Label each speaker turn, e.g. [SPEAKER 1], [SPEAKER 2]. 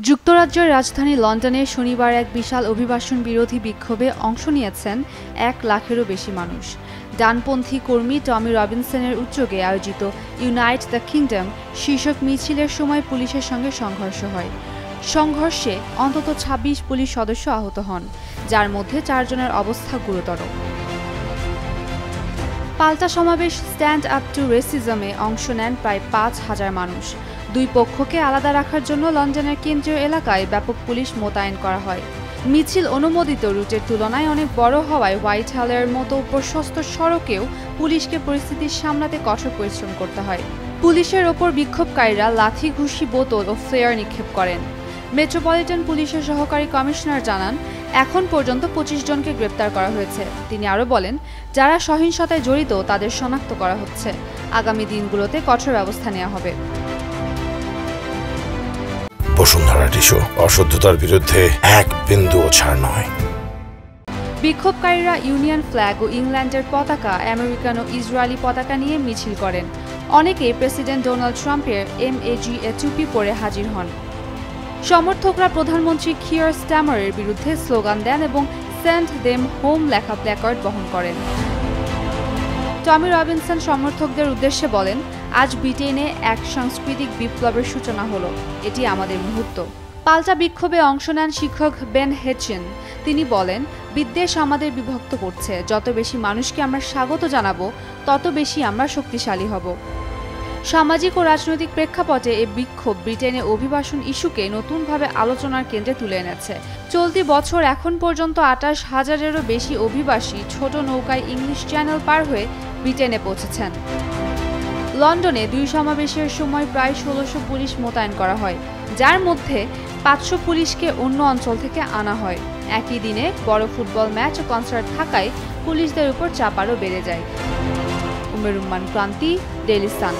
[SPEAKER 1] যুক্তরাজ্যের রাজধানী লন্ডনে শনিবার এক বিশাল অভিবাসন বিরোধী বিক্ষোভে অংশ নিয়েছেন ১ লাখেরও বেশি মানুষ। ডানপন্থী কর্মী টমি রবিনসনের উদ্যোগে আয়োজিত ইউনাইট দ্য কিংডম শীর্ষক মিছিলের সময় পুলিশের সঙ্গে সংঘর্ষ হয়। সংঘর্ষে অন্তত ২৬ পুলিশ সদস্য আহত হন, যার মধ্যে ৪ জনের অবস্থা গুরুতর। পাল্টা সমাবেশ স্ট্যান্ড আপ টু রেসিজমে অংশ নেন প্রায় ৫,০০০ মানুষ। দুই পক্ষকে আলাদা রাখার জন্য লন্ডনের কেন্দ্রীয় এলাকায় ব্যাপক পুলিশ মোতায়েন করা হয়। মিছিল অনুমোদিত রুটের তুলনায় অনেক বড় হওয়ায় হোয়াইট হলের মতো প্রশস্ত সড়কেও পুলিশকে পরিস্থিতি সামলাতে কঠোর পরিশ্রম করতে হয়। পুলিশের ওপর বিক্ষোভকারীরা লাথি, ঘুষি, বোতল ও ফ্লেয়ার নিক্ষেপ করেন। মেট্রোপলিটন পুলিশের সহকারী কমিশনার জানান, এখন পর্যন্ত ২৫ জনকে গ্রেপ্তার করা হয়েছে। তিনি আরও বলেন, যারা সহিংসতায় জড়িত তাদের শনাক্ত করা হচ্ছে। আগামী দিনগুলোতে কঠোর ব্যবস্থা নেওয়া হবে।
[SPEAKER 2] বসুন্ধরা টিস্যু, অশুদ্ধতার বিরুদ্ধে এক বিন্দুও ছাড় নয়।
[SPEAKER 1] বিক্ষোভকারীরা ইউনিয়ন ফ্ল্যাগ ও ইংল্যান্ডের পতাকা, আমেরিকান ও ইসরায়েলি পতাকা নিয়ে মিছিল করেন। অনেকেই প্রেসিডেন্ট ডোনাল্ড ট্রাম্পের MAGA টুপি পরে হাজির হন। সমর্থকরা প্রধানমন্ত্রী কিয়ার স্টারমারের বিরুদ্ধে স্লোগান দেন এবং সেন্ড দেম হোম লেখা প্ল্যাকার্ড বহন করেন। টমি রবিনসন সমর্থকদের উদ্দেশ্যে বলেন, আজ ব্রিটেনে এক সাংস্কৃতিক বিপ্লবের সূচনা হলো। এটি আমাদের মুহূর্ত। পাল্টা বিক্ষোভে অংশ নেন শিক্ষক বেন হেচিন। তিনি বলেন, বিদ্বেষ আমাদের বিভক্ত করছে। যত বেশি মানুষকে আমরা স্বাগত জানাবো, তত বেশি আমরা শক্তিশালী হব। সামাজিক ও রাজনৈতিক প্রেক্ষাপটে এই বিক্ষোভ ব্রিটেনে অভিবাসন ইস্যুকে নতুনভাবে আলোচনার কেন্দ্রে তুলে এনেছে। চলতি বছর এখন পর্যন্ত ২৮,০০০-এরও বেশি অভিবাসী ছোট নৌকায় ইংলিশ চ্যানেল পার হয়ে ব্রিটেনে পৌঁছেছেন। লন্ডনে দুই সমাবেশের সময় প্রায় ১৬০০ পুলিশ মোতায়েন করা হয়, যার মধ্যে ৫০০ পুলিশকে অন্য অঞ্চল থেকে আনা হয়। একই দিনে বড় ফুটবল ম্যাচ ও কনসার্ট থাকায় পুলিশদের উপর চাপ আরও বেড়ে যায়। উমেরুম্মান ক্রান্তি, ডেইলি সান।